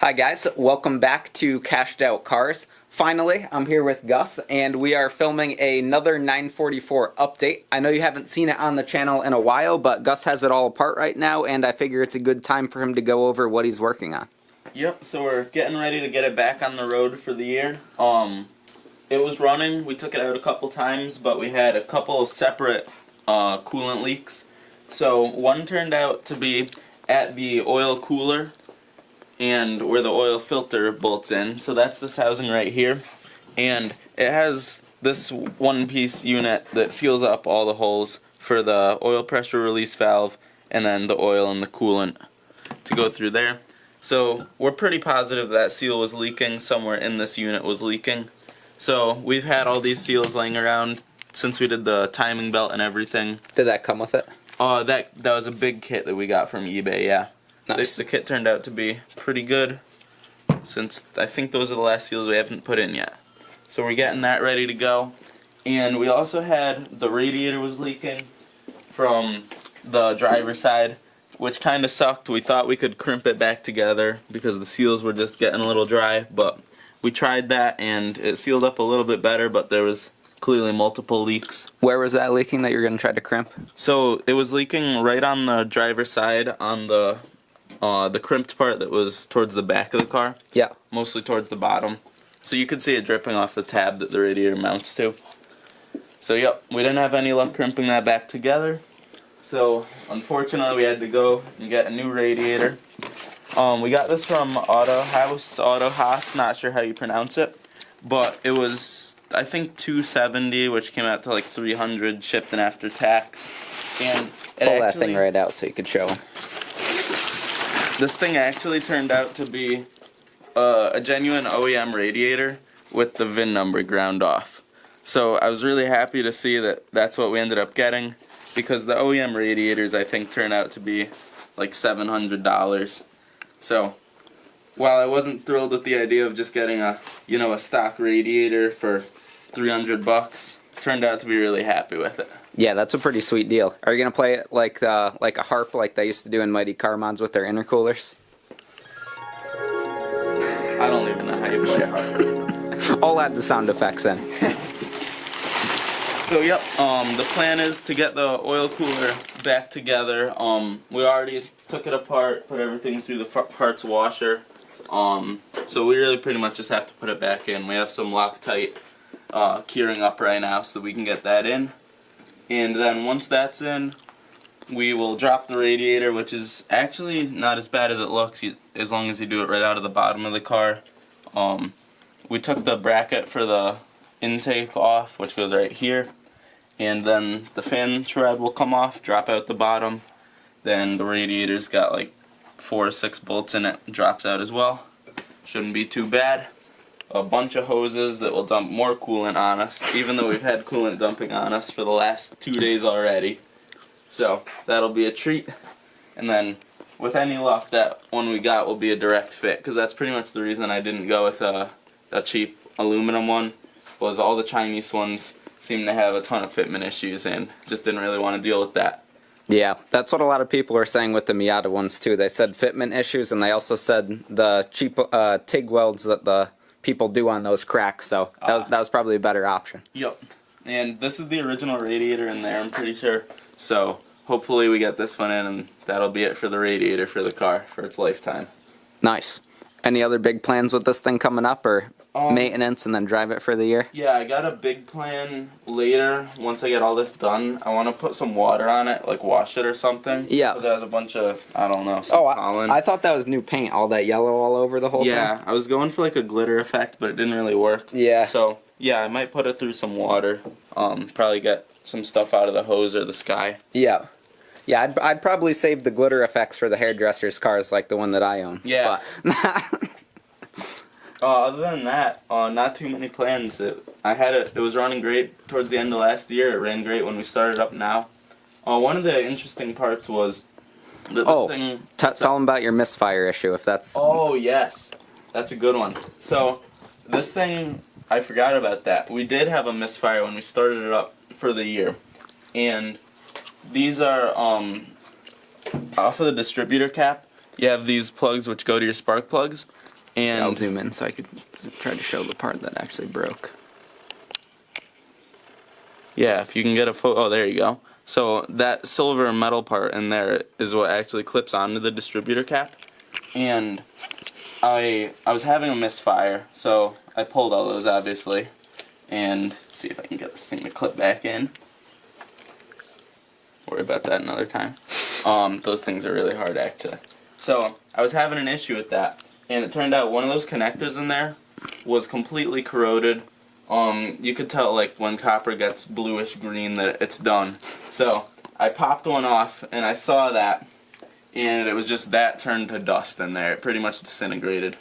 Hi guys, welcome back to Cashed Out Cars. Finally, I'm here with Gus, and we are filming another 944 update. I know you haven't seen it on the channel in a while, but Gus has it all apart right now, and I figure it's a good time for him to go over what he's working on. Yep, so we're getting ready to get it back on the road for the year. It was running, we took it out a couple times, but we had a couple separate coolant leaks. So one turned out to be at the oil cooler and where the oil filter bolts in. So that's this housing right here. And it has this one-piece unit that seals up all the holes for the oil pressure release valve and then the oil and the coolant to go through there. So we're pretty positive that seal was leaking, somewhere in this unit was leaking. So we've had all these seals laying around since we did the timing belt and everything. Did that come with it? That was a big kit that we got from eBay, yeah. Nice. The kit turned out to be pretty good, since I think those are the last seals we haven't put in yet. So we're getting that ready to go. And we also had the radiator was leaking from the driver's side, which kind of sucked. We thought we could crimp it back together because the seals were just getting a little dry, but we tried that and it sealed up a little bit better, but there was clearly multiple leaks. Where was that leaking that you're going to try to crimp? So it was leaking right on the driver's side on the crimped part that was towards the back of the car. Yeah. Mostly towards the bottom. So you could see it dripping off the tab that the radiator mounts to. So yep, we didn't have any luck crimping that back together. So unfortunately we had to go and get a new radiator. We got this from Auto Haas, not sure how you pronounce it. But it was, I think, $270, which came out to like $300 shipped and after tax. And it Pull that thing right out so you could show them. This thing actually turned out to be a genuine OEM radiator with the VIN number ground off. So I was really happy to see that that's what we ended up getting, because the OEM radiators I think turn out to be like $700. So while I wasn't thrilled with the idea of just getting a stock radiator for $300, turned out to be really happy with it. Yeah, that's a pretty sweet deal. Are you going to play it like a harp like they used to do in Mighty Car Mods with their intercoolers? I don't even know how you play a harp. I'll add the sound effects in. So yep, the plan is to get the oil cooler back together. We already took it apart, put everything through the parts washer. So we really pretty much just have to put it back in. We have some Loctite curing up right now so that we can get that in. And then once that's in, we will drop the radiator, which is actually not as bad as it looks, as long as you do it right out of the bottom of the car. We took the bracket for the intake off, which goes right here. And then the fan shroud will come off, drop out the bottom. Then the radiator's got like 4 or 6 bolts in it, drops out as well. Shouldn't be too bad. A bunch of hoses that will dump more coolant on us, even though we've had coolant dumping on us for the last 2 days already. So that'll be a treat. And then with any luck, that one we got will be a direct fit, because that's pretty much the reason I didn't go with a cheap aluminum one, was all the Chinese ones seem to have a ton of fitment issues and just didn't really want to deal with that. Yeah, that's what a lot of people are saying with the Miata ones too. They said fitment issues, and they also said the cheap TIG welds that the people do on those cracks, so that was probably a better option. Yep. And this is the original radiator in there, I'm pretty sure. So hopefully we get this one in, and that'll be it for the radiator for the car for its lifetime. Nice. Any other big plans with this thing coming up, or maintenance and then drive it for the year? Yeah, I got a big plan later. Once I get all this done, I want to put some water on it, like wash it or something. Yeah. Because it has a bunch of, I don't know, some pollen. I thought that was new paint, all that yellow all over the whole thing. Yeah, I was going for like a glitter effect, but it didn't really work. Yeah. So, yeah, I might put it through some water. Probably get some stuff out of the hose or the sky. Yeah. Yeah, I'd probably save the glitter effects for the hairdresser's cars like the one that I own. Yeah. But other than that, not too many plans. It was running great towards the end of last year. It ran great when we started up now. One of the interesting parts was that this thing... tell them about your misfire issue, if that's... Oh, yes. That's a good one. So, this thing, I forgot about that. We did have a misfire when we started it up for the year. And these are, off of the distributor cap, you have these plugs which go to your spark plugs. And I'll zoom in so I could try to show the part that actually broke. yeah, if you can get a photo, oh, there you go. So that silver metal part in there is what actually clips onto the distributor cap. And I was having a misfire, so I pulled all those, obviously. And see if I can get this thing to clip back in. Worry about that another time. Those things are really hard, actually. So I was having an issue with that, and it turned out one of those connectors in there was completely corroded. You could tell, like, when copper gets bluish green that it's done. So I popped one off, and I saw that, and it was just that turned to dust in there. It pretty much disintegrated.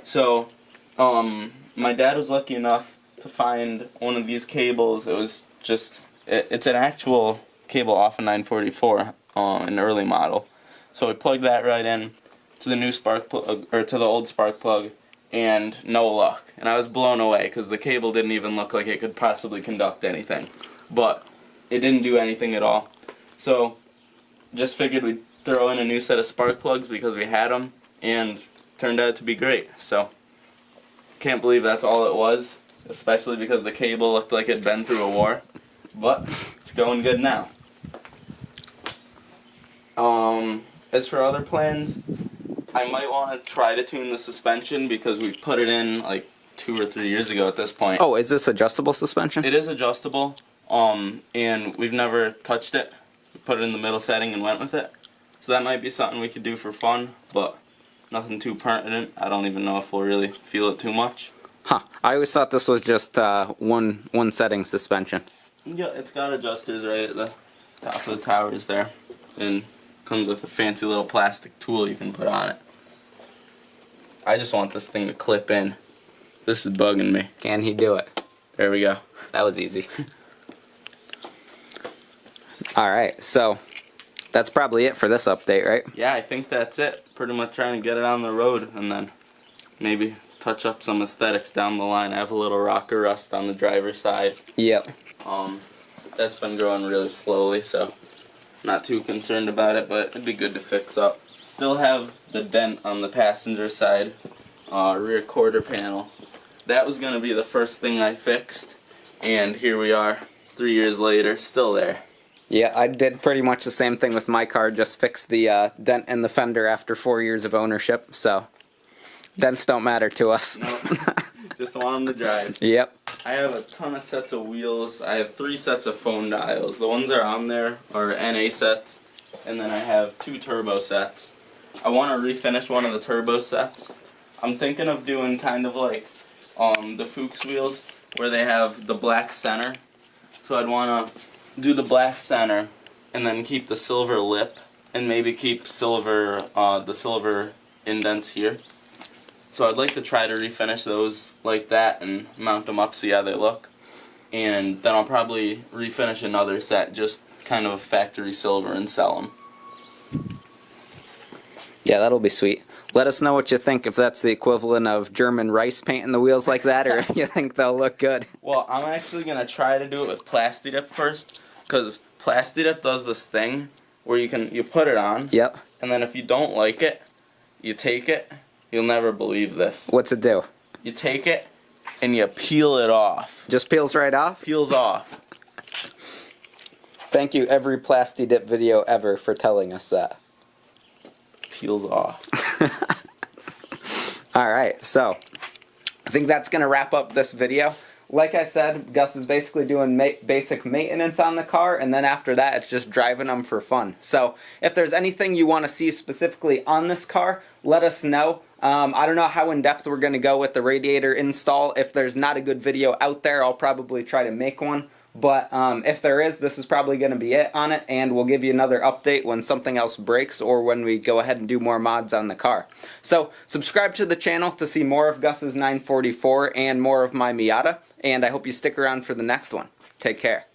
So my dad was lucky enough to find one of these cables. It was just, it's an actual cable off a 944, an early model. So we plugged that right in to the new spark plug, or to the old spark plug, and no luck. And I was blown away because the cable didn't even look like it could possibly conduct anything. But it didn't do anything at all. So just figured we'd throw in a new set of spark plugs because we had them, and turned out to be great. So can't believe that's all it was, especially because the cable looked like it'd been through a war. But it's going good now. As for other plans, I might want to try to tune the suspension because we put it in like 2 or 3 years ago at this point. Oh, is this adjustable suspension? It is adjustable, and we've never touched it. We put it in the middle setting and went with it. So that might be something we could do for fun, but nothing too pertinent. I don't even know if we'll really feel it too much. Huh. I always thought this was just one setting suspension. Yeah, it's got adjusters right at the top of the towers there, and comes with a fancy little plastic tool you can put on it. I just want this thing to clip in. This is bugging me. Can he do it? There we go. That was easy. Alright, so that's probably it for this update, right? Yeah, I think that's it. Pretty much trying to get it on the road and then maybe touch up some aesthetics down the line. I have a little rocker rust on the driver's side. Yep. That's been growing really slowly, so not too concerned about it, but it'd be good to fix up. Still have the dent on the passenger side, rear quarter panel. That was going to be the first thing I fixed, and here we are 3 years later, still there. Yeah, I did pretty much the same thing with my car, just fixed the dent in the fender after 4 years of ownership, so dents don't matter to us. Nope. Just want them to drive. Yep. I have a ton of sets of wheels. I have 3 sets of phone dials. The ones that are on there are NA sets, and then I have 2 turbo sets. I want to refinish one of the turbo sets. I'm thinking of doing kind of like the Fuchs wheels where they have the black center. So I'd want to do the black center and then keep the silver lip and maybe keep silver the silver indents here. So I'd like to try to refinish those like that and mount them up, see how they look. And then I'll probably refinish another set, just kind of a factory silver, and sell them. Yeah, that'll be sweet. Let us know what you think, if that's the equivalent of German rice painting the wheels like that, or if you think they'll look good. Well, I'm actually going to try to do it with Plastidip first, because Plastidip does this thing where you put it on, Yep. and then if you don't like it, you take it. You'll never believe this. What's it do? You take it and you peel it off. Just peels right off? Peels off. Thank you, every Plastidip video ever, for telling us that. Peels off. Alright, so I think that's going to wrap up this video. Like I said, Gus is basically doing basic maintenance on the car, and then after that it's just driving them for fun. So if there's anything you want to see specifically on this car, let us know. I don't know how in-depth we're going to go with the radiator install. If there's not a good video out there, I'll probably try to make one. But if there is, this is probably going to be it on it, and we'll give you another update when something else breaks or when we go ahead and do more mods on the car. So subscribe to the channel to see more of Gus's 944 and more of my Miata, and I hope you stick around for the next one. Take care.